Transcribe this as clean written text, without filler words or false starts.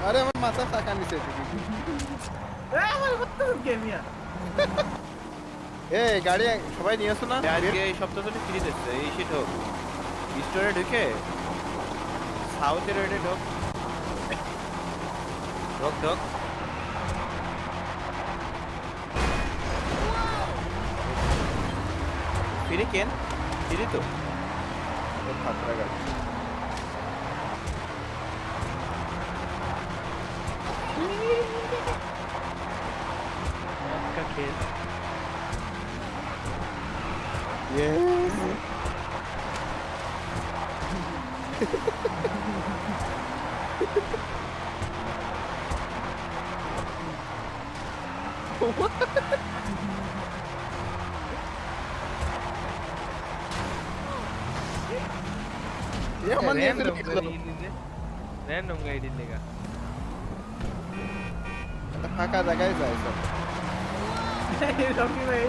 আরে আমার মাথা চাকা নিচে আমার কত গেমিয়া এ গাড়ি সবাই নিয়ে আসো না আজকে এই সপ্তাহ ধরে ফ্রি দিচ্ছে এই সে ঢোক স্টোরে ঢুকে সাউথ রোডে ঢোক ঢোক ঢোক ফ্রি কেন ফ্রি তো খাতরা গাড়ি का खेल Yes. ये मन ये रैंडम गाइड लेगा ফাঁকা জায়গায় যায় সব रॉकी भाई